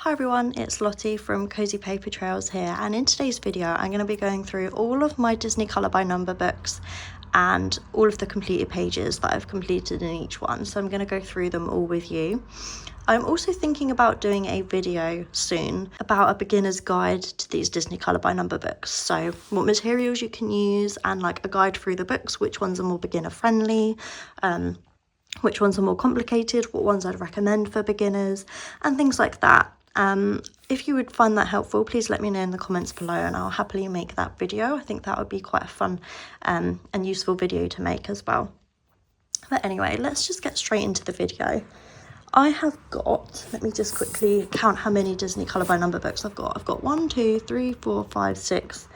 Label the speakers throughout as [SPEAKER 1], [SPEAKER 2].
[SPEAKER 1] Hi everyone, it's Lottie from Cozy Paper Trails here, and in today's video I'm going to be going through all of my Disney Colour by Number books and all of the completed pages that I've completed in each one. So I'm going to go through them all with you. I'm also thinking about doing a video soon about a beginner's guide to these Disney Colour by Number books. So what materials you can use and like a guide through the books, which ones are more beginner friendly, which ones are more complicated, what ones I'd recommend for beginners and things like that. If you would find that helpful, please let me know in the comments below and I'll happily make that video. I think that would be quite a fun and useful video to make as well. But anyway, let's just get straight into the video. I have got, let me just quickly count how many Disney Colour by Number books I've got. I've got 1, 2, 3, 4, 5, 6,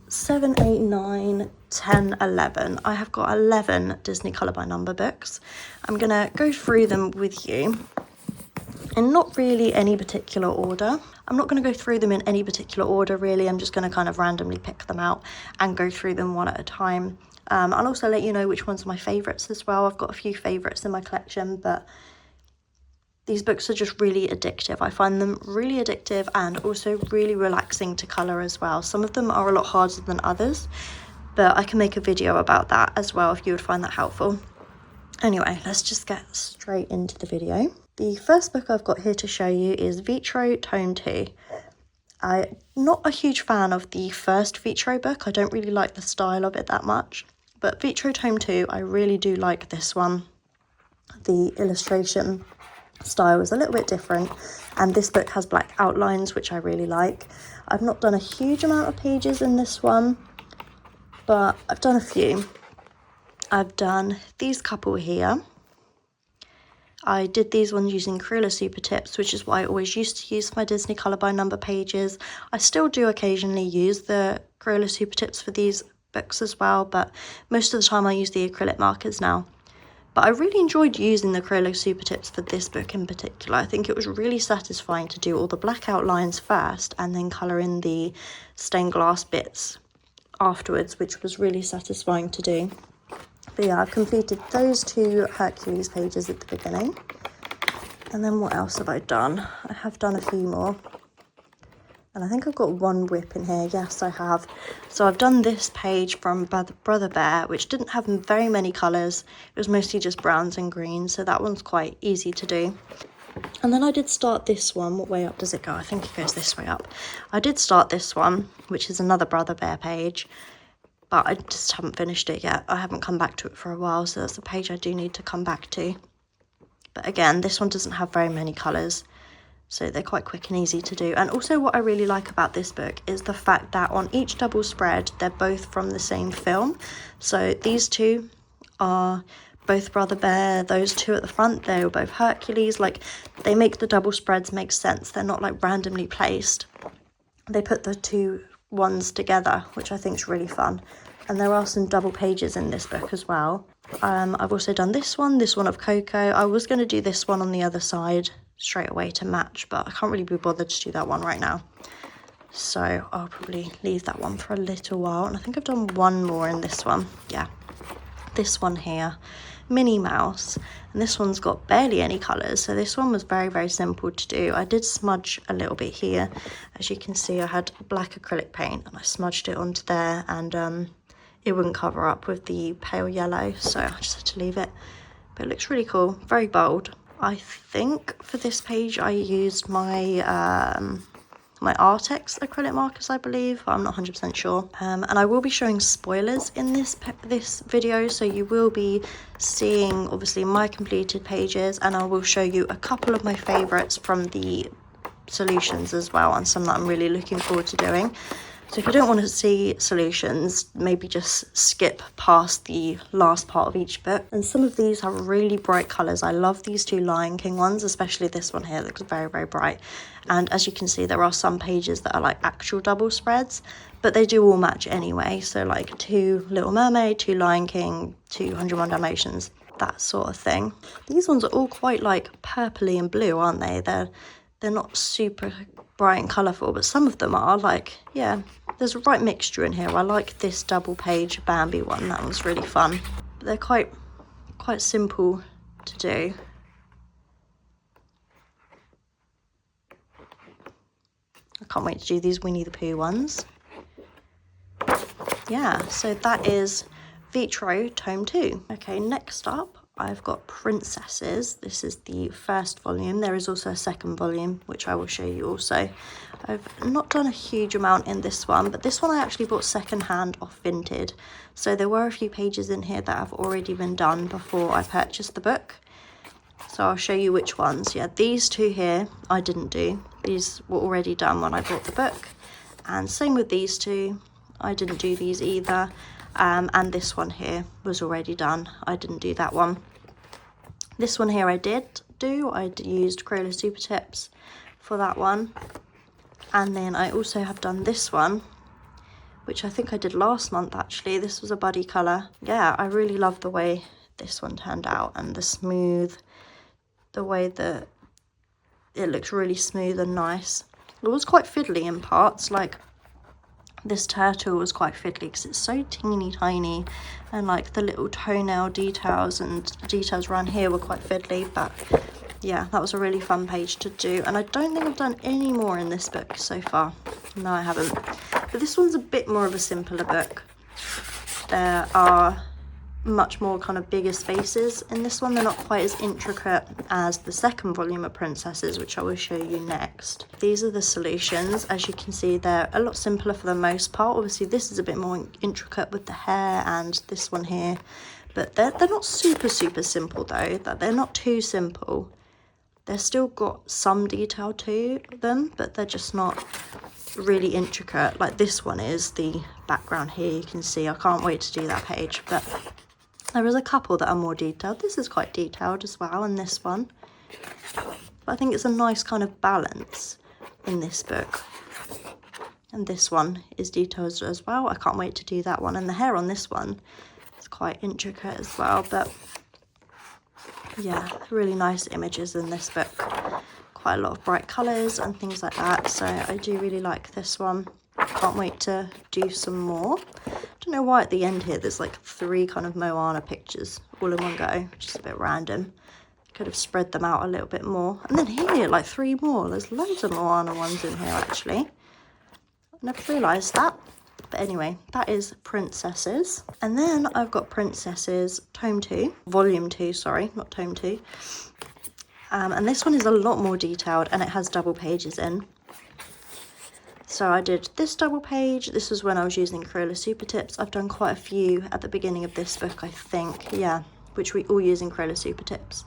[SPEAKER 1] 7, 8, 9, 10, 11. I have got 11 Disney Colour by Number books. I'm going to go through them with you in not really any particular order. I'm not going to go through them in any particular order really. I'm just going to kind of randomly pick them out and go through them one at a time. I'll also let you know which ones are my favourites as well. I've got a few favourites in my collection, but these books are just really addictive. I find them really addictive and also really relaxing to colour as well. Some of them are a lot harder than others, but I can make a video about that as well if you would find that helpful. Anyway, let's just get straight into the video. The first book I've got here to show you is Vitro Tome 2. I'm not a huge fan of the first Vitro book. I don't really like the style of it that much, but Vitro Tome 2, I really do like this one. The illustration style is a little bit different and this book has black outlines, which I really like. I've not done a huge amount of pages in this one, but I've done a few. I've done these couple here. I did these ones using crayola supertips, which is what I always used to use for my Disney Colour by Number pages. I still do occasionally use the crayola supertips for these books as well, but most of the time I use the acrylic markers now. But I really enjoyed using the crayola supertips for this book in particular. I think it was really satisfying to do all the black outlines first and then colour in the stained glass bits afterwards, which was really satisfying to do. But yeah, I've completed those two Hercules pages at the beginning. And then what else have I done? I have done a few more. And I think I've got one whip in here. Yes, I have. So I've done this page from Brother Bear, which didn't have very many colours. It was mostly just browns and greens. So that one's quite easy to do. And then I did start this one. What way up does it go? I think it goes this way up. I did start this one, which is another Brother Bear page. But I just haven't finished it yet. I haven't come back to it for a while, so that's a page I do need to come back to. But again, this one doesn't have very many colours, so they're quite quick and easy to do. And also what I really like about this book is the fact that on each double spread, they're both from the same film. So these two are both Brother Bear, those two at the front, they were both Hercules. Like, they make the double spreads make sense. They're not like randomly placed. They put the two ones together, which I think is really fun. And there are some double pages in this book as well. I've also done this one of Coco. I was going to do this one on the other side straight away to match, but I can't really be bothered to do that one right now. So I'll probably leave that one for a little while. And I think I've done one more in this one. Yeah, this one here, Minnie Mouse. And this one's got barely any colours, so this one was very, very simple to do. I did smudge a little bit here. As you can see, I had black acrylic paint and I smudged it onto there, and it wouldn't cover up with the pale yellow, so I just had to leave it. But it looks really cool, very bold. I think for this page I used my my Artex acrylic markers, I believe. I'm not 100% sure. And I will be showing spoilers in this video, so you will be seeing obviously my completed pages, and I will show you a couple of my favourites from the solutions as well, and some that I'm really looking forward to doing. So if you don't want to see solutions, maybe just skip past the last part of each book. And some of these have really bright colours. I love these two Lion King ones, especially this one here. It looks very, very bright. And as you can see, there are some pages that are like actual double spreads, but they do all match anyway. So like 2 Little Mermaid, 2 Lion King, 2 101 Dalmatians, that sort of thing. These ones are all quite like purpley and blue, aren't they? They're not super bright and colourful, but some of them are like, yeah, there's a right mixture in here. I like this double page Bambi one. That was really fun. But they're quite simple to do. can't wait to do these Winnie the Pooh ones. Yeah, so that is Vitro Tome 2. Okay, next up I've got Princesses. This is the first volume. There is also a second volume, which I will show you also. I've not done a huge amount in this one, but this one I actually bought second hand off Vinted. So there were a few pages in here that have already been done before I purchased the book. So I'll show you which ones. Yeah, these two here I didn't do. These were already done when I bought the book. And same with these two. I didn't do these either. And this one here was already done. I didn't do that one. This one here I did do. I used crayola supertips for that one. And then I also have done this one, which I think I did last month actually. This was a buddy colour. Yeah, I really love the way this one turned out, and the way that it looks really smooth and nice. It was quite fiddly in parts, like this turtle was quite fiddly because it's so teeny tiny, and like the little toenail details and details around here were quite fiddly, but yeah, that was a really fun page to do. And I don't think I've done any more in this book so far. No, I haven't. But this one's a bit more of a simpler book. There are much more kind of bigger spaces in this one. They're not quite as intricate as the second volume of Princesses, which I will show you next. These are the solutions. As you can see, they're a lot simpler for the most part. Obviously this is a bit more intricate with the hair and this one here, but they're not super simple though. That they're not too simple. They're still got some detail to them, but they're just not really intricate like this one is. The background here, you can see, I can't wait to do that page, but there is a couple that are more detailed. This is quite detailed as well in this one. But I think it's a nice kind of balance in this book. And this one is detailed as well. I can't wait to do that one. And the hair on this one is quite intricate as well. But yeah, really nice images in this book. Quite a lot of bright colours and things like that. So I do really like this one. Can't wait to do some more. Don't know why at the end here there's like 3 kind of Moana pictures all in one go, which is a bit random. Could have spread them out a little bit more. And then here, like 3 more. There's loads of Moana ones in here actually. I never realised that. But anyway, that is Princesses. And then I've got Princesses Tome 2, Volume 2, sorry, not Tome 2. And this one is a lot more detailed and it has double pages in. So I did this double page. This was when I was using crayola supertips. I've done quite a few at the beginning of this book, I think. Yeah, which we all use in crayola supertips.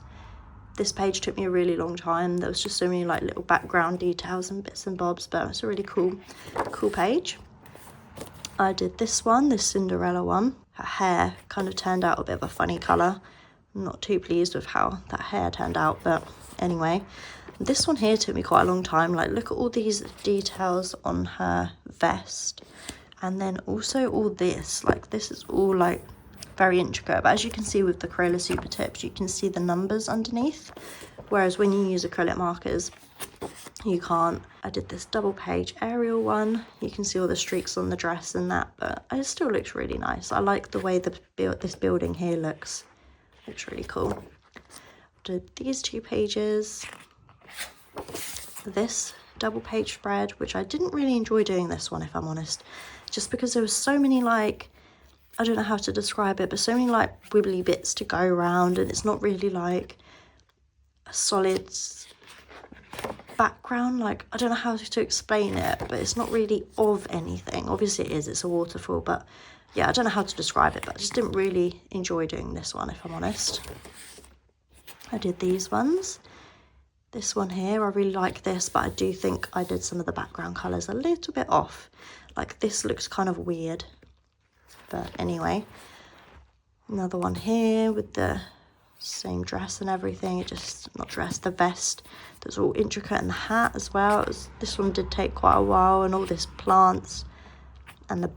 [SPEAKER 1] This page took me a really long time. There was just so many like little background details and bits and bobs, but it's a really cool page. I did this one, this Cinderella one. Her hair kind of turned out a bit of a funny colour. I'm not too pleased with how that hair turned out, but anyway. This one here took me quite a long time. Like, look at all these details on her vest. And then also all this. Like, this is all, like, very intricate. But as you can see with the crayola supertips, you can see the numbers underneath. Whereas when you use acrylic markers, you can't. I did this double page Ariel one. You can see all the streaks on the dress and that. But it still looks really nice. I like the way this building here looks. Looks really cool. Did these 2 pages. This double page spread, which I didn't really enjoy doing this one, if I'm honest, just because there was so many, like, I don't know how to describe it, but so many like wibbly bits to go around, and it's not really like a solid background. Like, I don't know how to explain it, but it's not really of anything. Obviously it is, it's a waterfall, but yeah, I don't know how to describe it, but I just didn't really enjoy doing this one, if I'm honest. I did these ones. This one here, I really like this, but I do think I did some of the background colours a little bit off. Like, this looks kind of weird. But anyway, another one here with the same dress and everything. It just, not dress, the vest. That's all intricate, and the hat as well. This one did take quite a while, and all this plants and the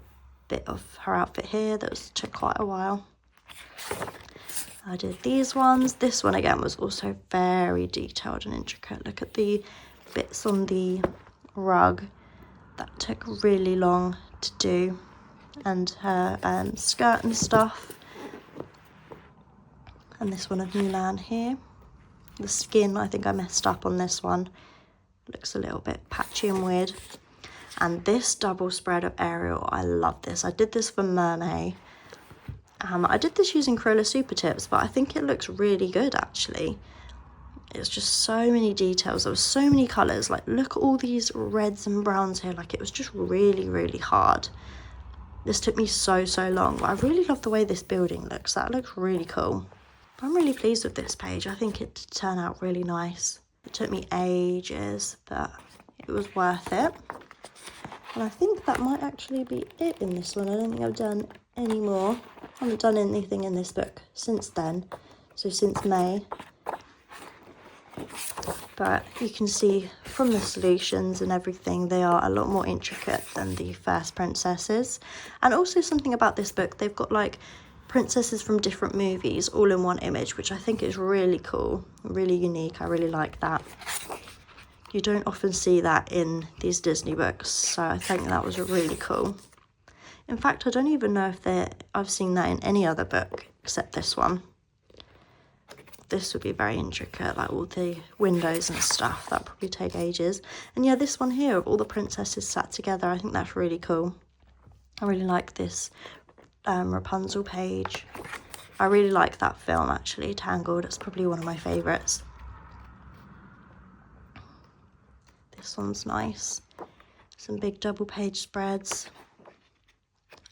[SPEAKER 1] bit of her outfit here, took quite a while. I did these ones. This one again was also very detailed and intricate. Look at the bits on the rug. That took really long to do. And her skirt and stuff. And this one of Mulan here. The skin, I think I messed up on this one. Looks a little bit patchy and weird. And this double spread of Ariel, I love this. I did this for Mermaid. I did this using crayola supertips, but I think it looks really good actually. It's just so many details. There was so many colours. Like, look at all these reds and browns here. Like, it was just really, really hard. This took me so long, but I really love the way this building looks. That looks really cool. I'm really pleased with this page. I think it turned out really nice. It took me ages, but it was worth it. And I think that might actually be it in this one. I don't think I've done any more. I haven't done anything in this book since then, so since May. But you can see from the solutions and everything, they are a lot more intricate than the first princesses. And also something about this book, they've got like princesses from different movies all in one image, which I think is really cool, really unique. I really like that. You don't often see that in these Disney books, so I think that was really cool. In fact, I don't even know if I've seen that in any other book except this one. This would be very intricate, like all the windows and stuff. That'd probably take ages. And yeah, this one here of all the princesses sat together, I think that's really cool. I really like this Rapunzel page. I really like that film actually, Tangled. It's probably one of my favourites. This one's nice. Some big double page spreads.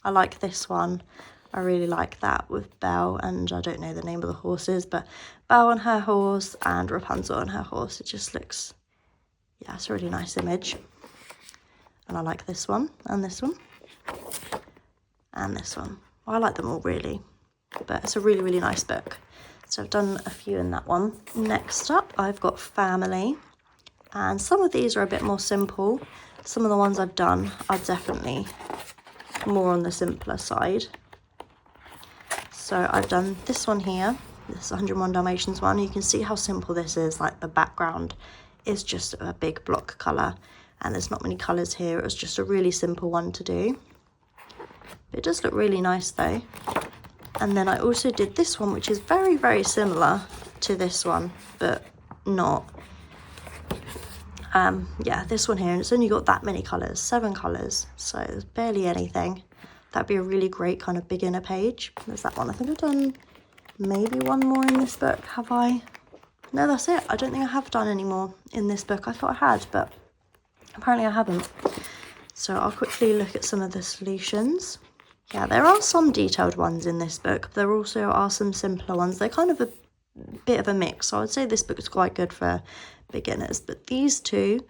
[SPEAKER 1] I like this one. I really like that with Belle and I don't know the name of the horses, but Belle on her horse and Rapunzel on her horse. It just looks, yeah, it's a really nice image. And I like this one and this one and this one. Well, I like them all really, but it's a really, really nice book. So I've done a few in that one. Next up, I've got Family. And some of these are a bit more simple. Some of the ones I've done are definitely more on the simpler side. So I've done this one here, this 101 Dalmatians one. You can see how simple this is. Like, the background is just a big block colour and there's not many colours here. It was just a really simple one to do. But it does look really nice though. And then I also did this one, which is very, very similar to this one, but not. Yeah, this one here, and it's only got that many colours, 7 colours, so there's barely anything. That'd be a really great kind of beginner page. There's that one. I think I've done maybe one more in this book, have I? No, that's it. I don't think I have done any more in this book. I thought I had, but apparently I haven't. So I'll quickly look at some of the solutions. Yeah, there are some detailed ones in this book. There also are some simpler ones. They're kind of a bit of a mix, so I would say this book is quite good for beginners, but these two,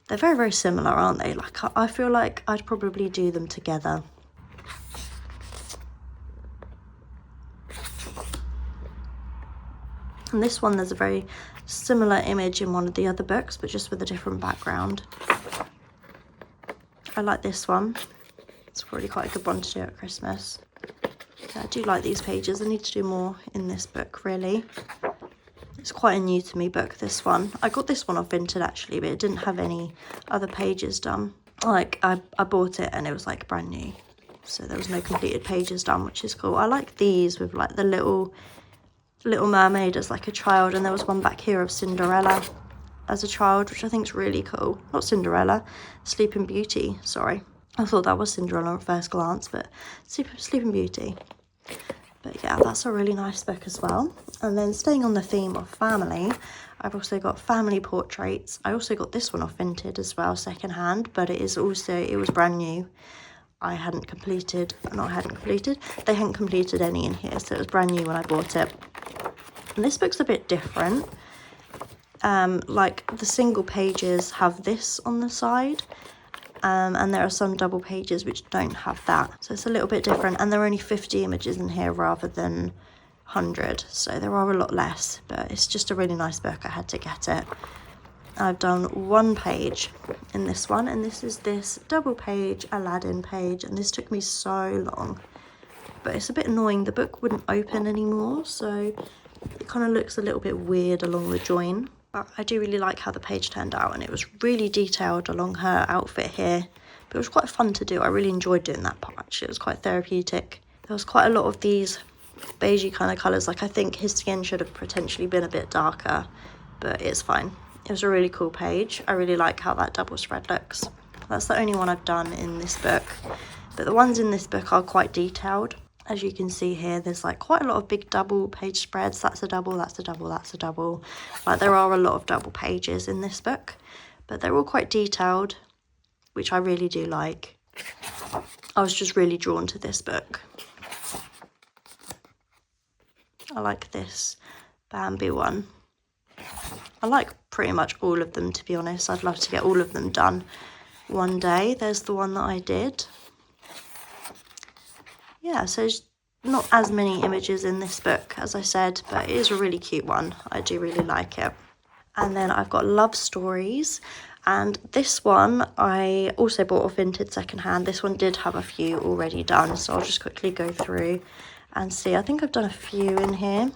[SPEAKER 1] they're very, very similar, aren't they? Like, I feel like I'd probably do them together. And this one, there's a very similar image in one of the other books, but just with a different background. I like this one. It's probably quite a good one to do at Christmas. Yeah, I do like these pages. I need to do more in this book, really. It's quite a new to me book, this one. I got this one off Vinted actually, but it didn't have any other pages done. Like, I bought it and it was like brand new, so there was no completed pages done, which is cool. I like these with like the little mermaid as like a child, and there was one back here of Cinderella as a child, which I think is really cool. Not Cinderella, Sleeping Beauty, sorry. I thought that was Cinderella at first glance, but Sleeping Beauty. But yeah, that's a really nice book as well. And then staying on the theme of family, I've also got family portraits. I also got this one off Vinted as well, second hand, but it was brand new. They hadn't completed any in here, so it was brand new when I bought it. And this book's a bit different. Like, the single pages have this on the side. And there are some double pages which don't have that, so it's a little bit different, and there are only 50 images in here rather than 100, so there are a lot less, but it's just a really nice book. I had to get it. I've done one page in this one, and this is this double page Aladdin page, and this took me so long, but it's a bit annoying. The book wouldn't open anymore, so it kind of looks a little bit weird along the join. But I do really like how the page turned out, and it was really detailed along her outfit here. But it was quite fun to do. I really enjoyed doing that part, actually. It was quite therapeutic. There was quite a lot of these beigey kind of colours. Like, I think his skin should have potentially been a bit darker, but it's fine. It was a really cool page. I really like how that double spread looks. That's the only one I've done in this book, but the ones in this book are quite detailed. As you can see here, there's like quite a lot of big double page spreads. That's a double, that's a double, that's a double. Like there are a lot of double pages in this book, but they're all quite detailed, which I really do like. I was just really drawn to this book. I like this Bambi one. I like pretty much all of them, to be honest. I'd love to get all of them done one day. There's the one that I did. Yeah, so there's not as many images in this book, as I said, but it is a really cute one. I do really like it. And then I've got Love Stories, and this one I also bought off Vinted secondhand. This one did have a few already done, so I'll just quickly go through and see. I think I've done a few in here.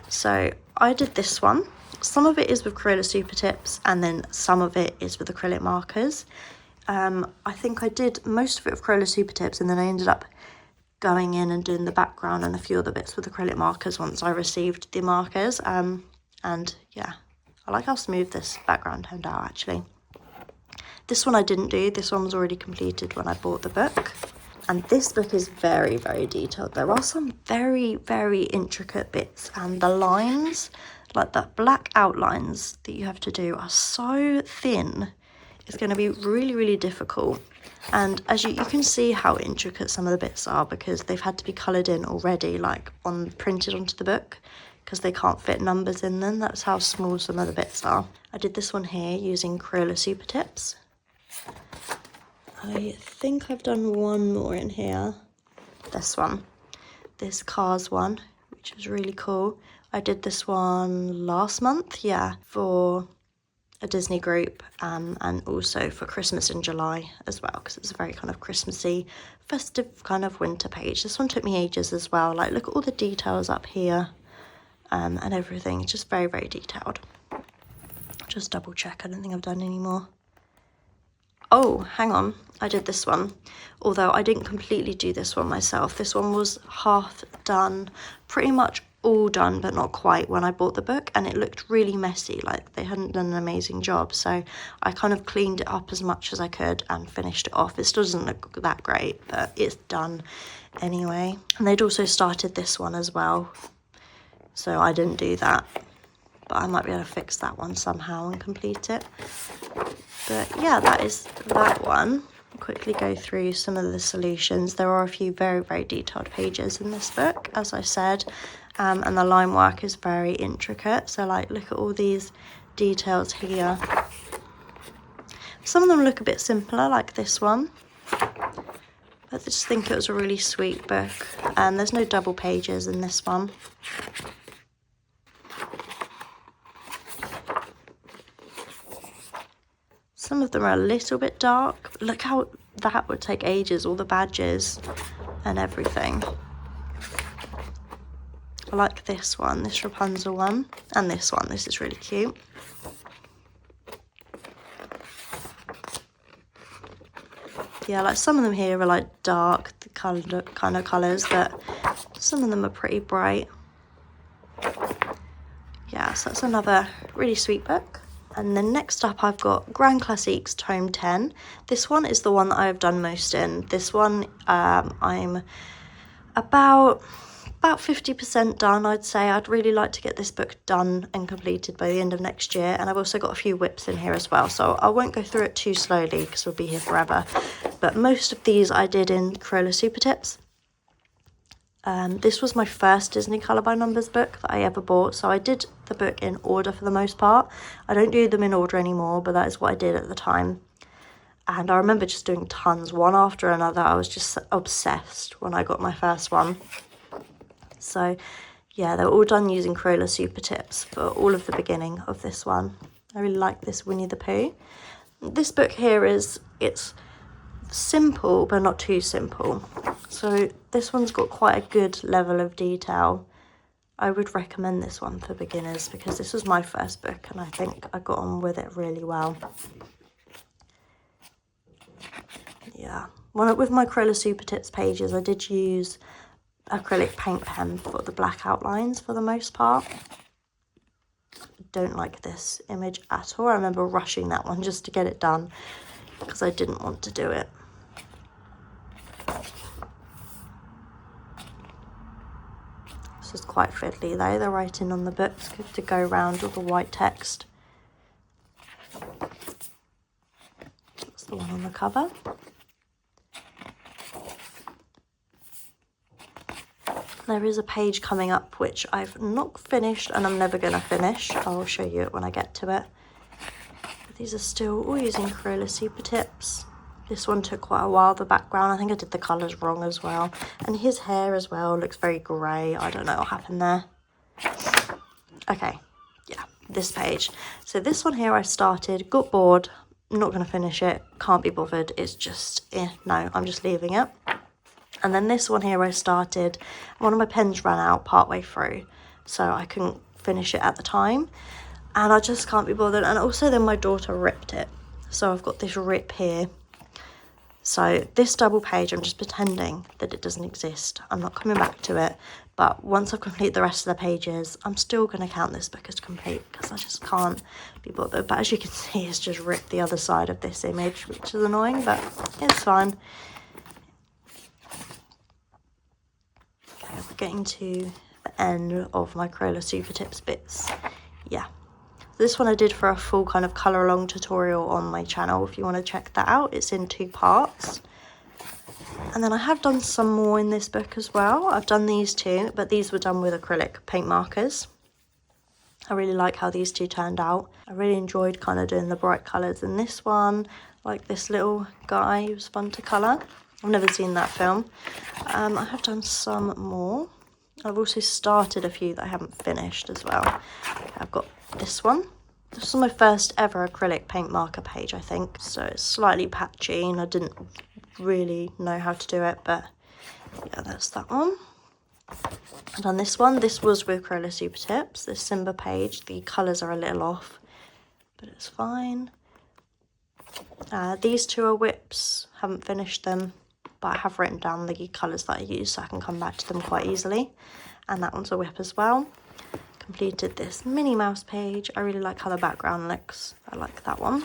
[SPEAKER 1] So I did this one. Some of it is with Crayola Supertips, and then some of it is with acrylic markers. I think I did most of it with Crayola Supertips, and then I ended up going in and doing the background and a few other bits with acrylic markers once I received the markers. And yeah, I like how smooth this background turned out actually. This one I didn't do. This one was already completed when I bought the book. And this book is very, very detailed. There are some very, very intricate bits, and the lines, like the black outlines that you have to do, are so thin. It's going to be really, really difficult. And as you can see how intricate some of the bits are, because they've had to be coloured in already, like printed onto the book, because they can't fit numbers in them. That's how small some of the bits are. I did this one here using Crayola Supertips. I think I've done one more in here. This one, this Cars one, which is really cool. I did this one last month, yeah, for a Disney group, and also for Christmas in July as well, because it's a very kind of Christmassy, festive kind of winter page. This one took me ages as well. Like, look at all the details up here, and everything. It's just very, very detailed. Just double check. I don't think I've done any more. Oh, hang on. I did this one, although I didn't completely do this one myself. This one was half done, pretty much all done, but not quite, when I bought the book, and it looked really messy. Like, they hadn't done an amazing job, so I kind of cleaned it up as much as I could and finished it off. It still doesn't look that great, but it's done anyway. And they'd also started this one as well, so I didn't do that, but I might be able to fix that one somehow and complete it. But yeah, that is that one. I'll quickly go through some of the solutions. There are a few very, very detailed pages in this book, as I said, and the line work is very intricate. So, like, look at all these details here. Some of them look a bit simpler, like this one, but I just think it was a really sweet book. And there's no double pages in this one. Some of them are a little bit dark. Look how that would take ages, all the badges and everything. I like this one, this Rapunzel one, and this one. This is really cute. Yeah, like some of them here are like dark, the kind of colours, but some of them are pretty bright. Yeah, so that's another really sweet book. And then next up I've got Grand Classiques Tome 10. This one is the one that I've done most in. This one I'm about 50% done, I'd say. I'd really like to get this book done and completed by the end of next year. And I've also got a few whips in here as well, so I won't go through it too slowly because we'll be here forever. But most of these I did in Crayola Supertips. This was my first Disney Colour by Numbers book that I ever bought, so I did the book in order for the most part. I don't do them in order anymore, but that is what I did at the time. And I remember just doing tons, one after another. I was just obsessed when I got my first one. So yeah, they were all done using Crayola Supertips for all of the beginning of this one. I really like this Winnie the Pooh. This book here it's simple, but not too simple. So this one's got quite a good level of detail. I would recommend this one for beginners because this was my first book and I think I got on with it really well. Yeah, with my Crayola Supertips pages, I did use acrylic paint pen for the black outlines for the most part. I don't like this image at all. I remember rushing that one just to get it done. because I didn't want to do it. This is quite fiddly though, the writing on the book's good to go around all the white text. That's the one on the cover. There is a page coming up which I've not finished and I'm never going to finish. I'll show you it when I get to it. But these are still all using Crayola Supertips. This one took quite a while, the background. I think I did the colours wrong as well. And his hair as well looks very grey. I don't know what happened there. Okay, yeah, this page. So this one here I started, got bored, not going to finish it, can't be bothered. It's just, no, I'm just leaving it. And then this one here I started, one of my pens ran out partway through, so I couldn't finish it at the time. And I just can't be bothered. And also then my daughter ripped it. So I've got this rip here. So this double page, I'm just pretending that it doesn't exist. I'm not coming back to it. But once I've completed the rest of the pages, I'm still going to count this book as complete because I just can't be bothered. But as you can see, it's just ripped the other side of this image, which is annoying, but it's fine. We're getting to the end of my Crayola Supertips bits. Yeah, this one I did for a full kind of colour along tutorial on my channel. If you want to check that out, it's in 2 parts. And then I have done some more in this book as well. I've done these 2, but these were done with acrylic paint markers. I really like how these 2 turned out. I really enjoyed kind of doing the bright colours in this one, like this little guy who was fun to colour. I've never seen that film. I have done some more. I've also started a few that I haven't finished as well. I've got this one. This is my first ever acrylic paint marker page, I think. So it's slightly patchy and I didn't really know how to do it, but yeah, that's that one. I've done this one. This was with Crayola Supertips. This Simba page, the colours are a little off, but it's fine. These 2 are whips. Haven't finished them. But I have written down the colours that I use so I can come back to them quite easily. And that one's a whip as well. Completed this Minnie Mouse page. I really like how the background looks. I like that one.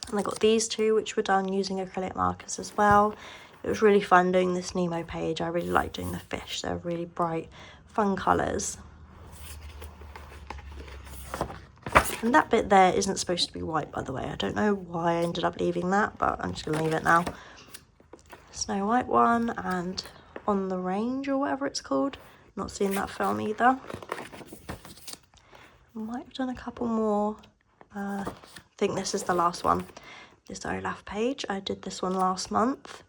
[SPEAKER 1] And I got these 2 which were done using acrylic markers as well. It was really fun doing this Nemo page. I really like doing the fish. They're really bright, fun colours. And that bit there isn't supposed to be white, by the way. I don't know why I ended up leaving that, but I'm just going to leave it now. Snow White one and On the Range or whatever it's called. Not seen that film either. Might have done a couple more. I think this is the last one. This Olaf page. I did this one last month.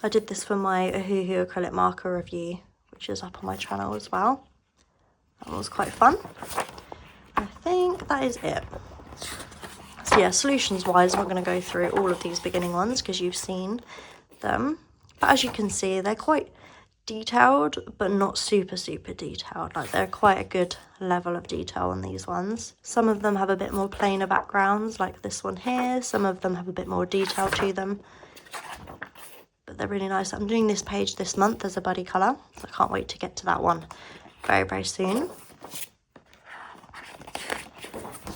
[SPEAKER 1] I did this for my Ohuhu acrylic marker review, which is up on my channel as well. That was quite fun. I think that is it. So yeah, solutions wise, I'm not going to go through all of these beginning ones because you've seen them, but as you can see, they're quite detailed, but not super detailed. Like, they're quite a good level of detail on these ones. Some of them have a bit more plainer backgrounds, like this one here. Some of them have a bit more detail to them, but they're really nice. I'm doing this page this month as a buddy colour, so I can't wait to get to that one very soon.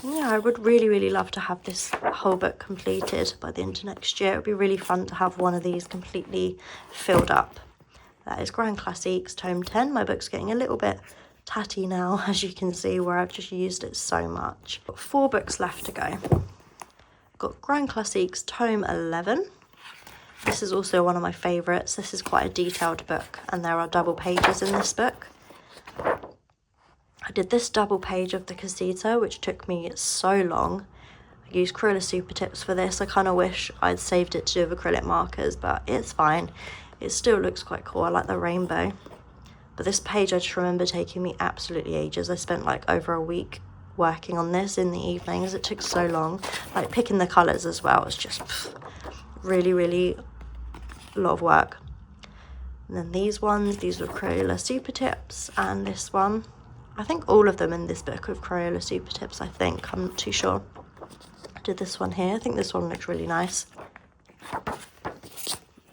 [SPEAKER 1] Yeah, I would really love to have this whole book completed by the end of next year. It would be really fun to have one of these completely filled up. That is Grand Classiques Tome 10. My book's getting a little bit tatty now, as you can see, where I've just used it so much. Got 4 books left to go. Got Grand Classiques Tome 11. This is also one of my favourites. This is quite a detailed book, and there are double pages in this book. I did this double page of the casita, which took me so long. I used Crayola Supertips for this. I kind of wish I'd saved it to do with acrylic markers, but it's fine. It still looks quite cool. I like the rainbow. But this page, I just remember taking me absolutely ages. I spent like over a week working on this in the evenings. It took so long. Like picking the colours as well. It's just really a lot of work. And then these ones, these were Crayola Supertips, and this one. I think all of them in this book of Crayola Supertips, I think. I'm not too sure. I did this one here. I think this one looks really nice.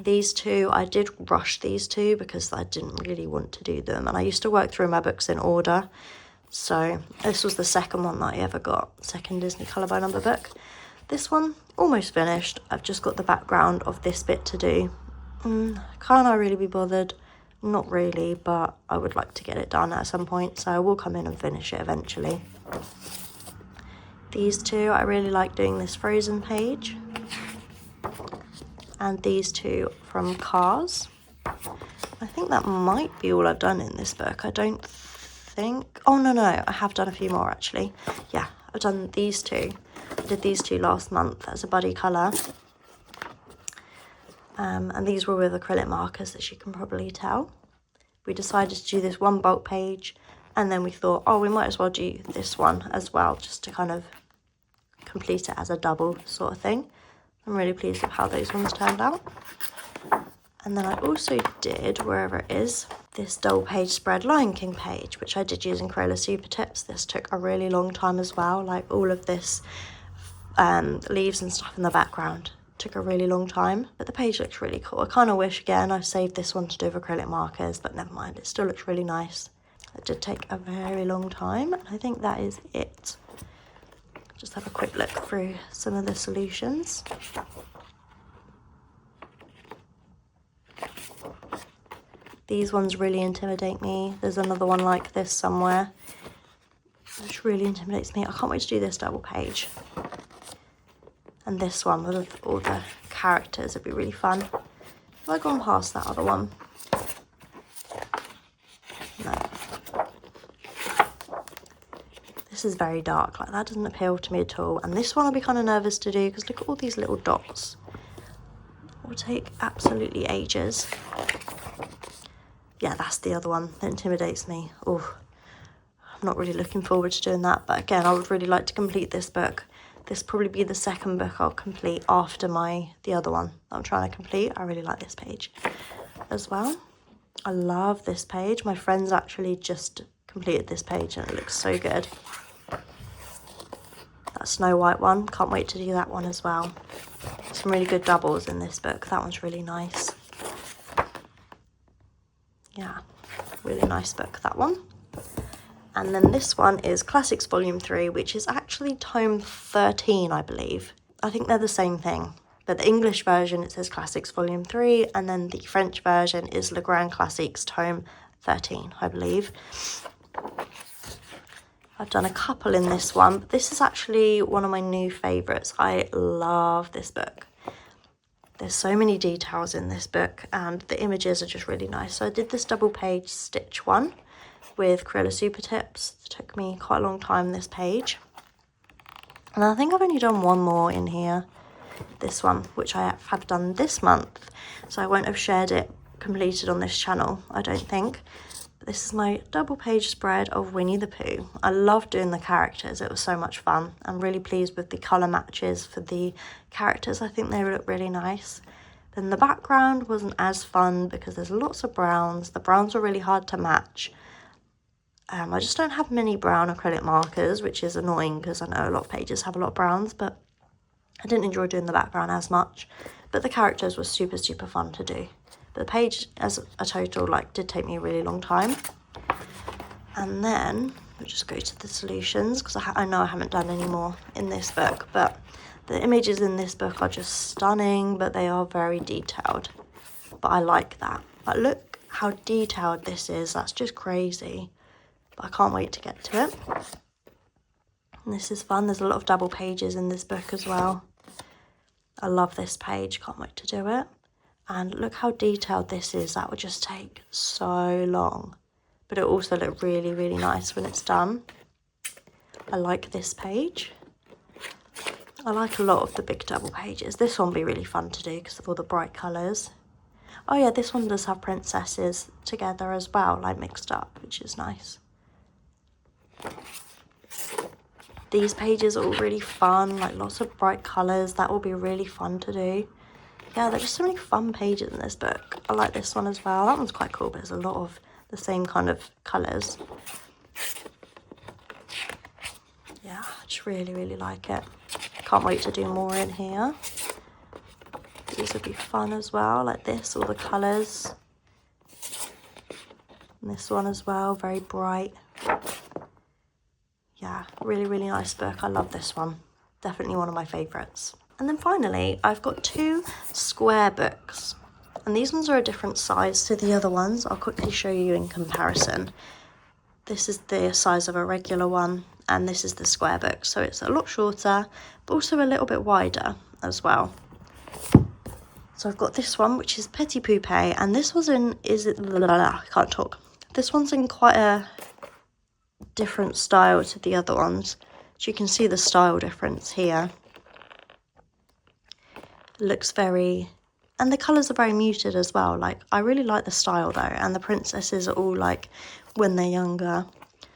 [SPEAKER 1] These 2, I did rush these 2 because I didn't really want to do them. And I used to work through my books in order. So this was the second one that I ever got. Second Disney Colour by Number book. This one, almost finished. I've just got the background of this bit to do. Can't I really be bothered? Not really, but I would like to get it done at some point, so I will come in and finish it eventually. These two, I really like doing this Frozen page. And these two from Cars. I think that might be all I've done in this book. I don't think... Oh, no, I have done a few more, actually. Yeah, I've done these two. I did these two last month as a buddy colour. And these were with acrylic markers, as you can probably tell. We decided to do this one bulk page, and then we thought, oh, we might as well do this one as well, just to kind of complete it as a double sort of thing. I'm really pleased with how those ones turned out. And then I also did, wherever it is, this double page spread Lion King page, which I did using Crayola Supertips. This took a really long time as well, like all of this leaves and stuff in the background took a really long time, but the page looks really cool. I kind of wish again I saved this one to do with acrylic markers, but never mind, it still looks really nice. It did take a very long time, and I think that is it. Just have a quick look through some of the solutions. These ones really intimidate me. There's another one like this somewhere, which really intimidates me. I can't wait to do this double page. And this one with all the characters would be really fun. Have I gone past that other one? No. This is very dark, like that doesn't appeal to me at all. And this one I'll be kind of nervous to do because look at all these little dots. It will take absolutely ages. Yeah, that's the other one that intimidates me. Oh, I'm not really looking forward to doing that. But again, I would really like to complete this book. This will probably be the second book I'll complete after the other one that I'm trying to complete. I really like this page as well. I love this page. My friends actually just completed this page and it looks so good. That Snow White one, can't wait to do that one as well. Some really good doubles in this book. That one's really nice. Yeah, really nice book, that one. And then this one is Classics Volume 3, which is actually Tome 13, I believe. I think they're the same thing. But the English version, it says Classics Volume 3, and then the French version is Le Grand Classiques Tome 13, I believe. I've done a couple in this one, but this is actually one of my new favourites. I love this book. There's so many details in this book, and the images are just really nice. So I did this double page stitch one with Crayola Supertips. It took me quite a long time, this page. And I think I've only done one more in here, this one, which I have done this month. So I won't have shared it completed on this channel, I don't think. But this is my double page spread of Winnie the Pooh. I love doing the characters, it was so much fun. I'm really pleased with the colour matches for the characters. I think they look really nice. Then the background wasn't as fun because there's lots of browns. The browns were really hard to match. I just don't have many brown acrylic markers, which is annoying because I know a lot of pages have a lot of browns, but I didn't enjoy doing the background as much. But the characters were super, super fun to do. But the page as a total, did take me a really long time. And then we'll just go to the solutions because I know I haven't done any more in this book, but the images in this book are just stunning, but they are very detailed. But I like that. But look how detailed this is. That's just crazy. But I can't wait to get to it. And this is fun. There's a lot of double pages in this book as well. I love this page. Can't wait to do it. And look how detailed this is. That would just take so long. But it also looks really, really nice when it's done. I like this page. I like a lot of the big double pages. This one will be really fun to do because of all the bright colours. Oh yeah, this one does have princesses together as well, mixed up, which is nice. These pages are all really fun, lots of bright colours. That will be really fun to do. Yeah, there's just so many fun pages in this book. I like this one as well. That one's quite cool, but there's a lot of the same kind of colours. Yeah, I just really, really like it. Can't wait to do more in here. These would be fun as well, like this, all the colours. And this one as well, very bright. Yeah, really, really nice book. I love this one. Definitely one of my favourites. And then finally, I've got 2 square books. And these ones are a different size to the other ones. I'll quickly show you in comparison. This is the size of a regular one, and this is the square book. So it's a lot shorter, but also a little bit wider as well. So I've got this one, which is Petit Poupée, and this was in, I can't talk. This one's in quite a different style to the other ones. So you can see the style difference here. It looks very, and the colours are very muted as well. Like, I really like the style though, and the princesses are all like when they're younger.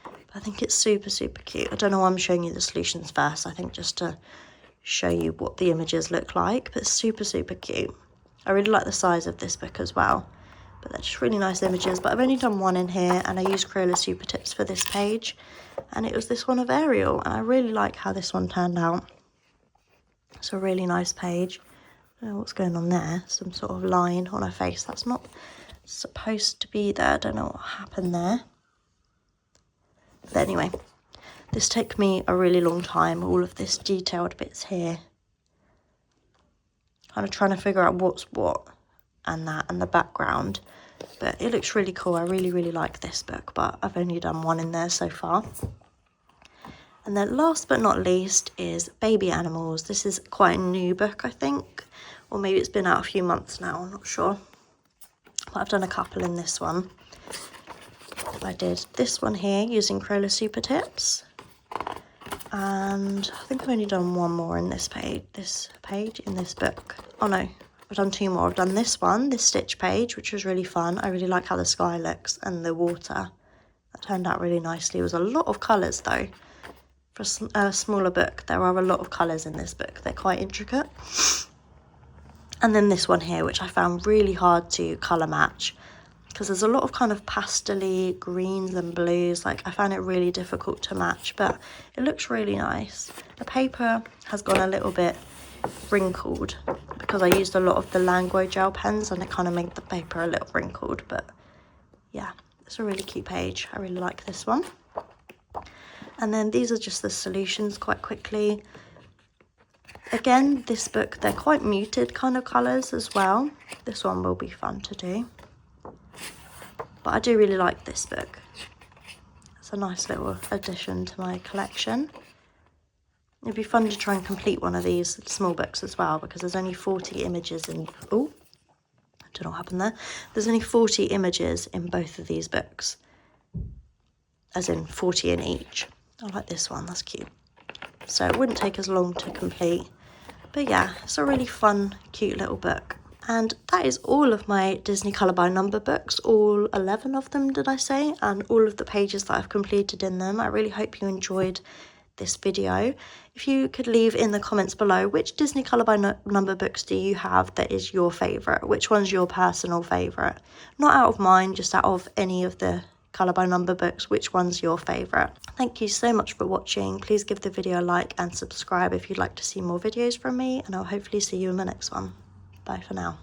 [SPEAKER 1] But I think it's super, super cute. I don't know why I'm showing you the solutions first. I think just to show you what the images look like, but it's super, super cute. I really like the size of this book as well, but they're just really nice images. But I've only done one in here, and I used Crayola Super Tips for this page, and it was this one of Ariel, and I really like how this one turned out. It's a really nice page. I don't know what's going on there, some sort of line on her face. That's not supposed to be there. I don't know what happened there. But anyway, this took me a really long time, all of this detailed bits here. Kind of trying to figure out what's what and that and the background. But it looks really cool. I really, really like this book, but I've only done one in there so far. And then last but not least is Baby Animals. This is quite a new book, I think. Or maybe it's been out a few months now, I'm not sure. But I've done a couple in this one. I did this one here using Crayola Super Tips. And I think I've only done one more in this page in this book. Oh no, I've done 2 more. I've done this one, this stitch page, which was really fun. I really like how the sky looks and the water. That turned out really nicely. It was a lot of colours though. For a smaller book, there are a lot of colours in this book. They're quite intricate. And then this one here, which I found really hard to colour match, because there's a lot of kind of pastel-y greens and blues. Like, I found it really difficult to match, but it looks really nice. The paper has gone a little bit wrinkled because I used a lot of the Languo gel pens, and it kind of made the paper a little wrinkled. But yeah, it's a really cute page. I really like this one. And then these are just the solutions quite quickly. Again, this book, they're quite muted kind of colours as well. This one will be fun to do. But I do really like this book. It's a nice little addition to my collection. It'd be fun to try and complete one of these small books as well, because there's only 40 images in... Oh, I don't know what happened there. There's only 40 images in both of these books. As in 40 in each. I like this one, that's cute. So it wouldn't take as long to complete. But yeah, it's a really fun, cute little book. And that is all of my Disney Colour by Number books, all 11 of them, did I say? And all of the pages that I've completed in them. I really hope you enjoyed this video. If you could leave in the comments below, which Disney Colour by Number books do you have that is your favourite? Which one's your personal favourite? Not out of mine, just out of any of the Colour by Number books, which one's your favourite? Thank you so much for watching. Please give the video a like and subscribe if you'd like to see more videos from me, and I'll hopefully see you in the next one. Bye for now.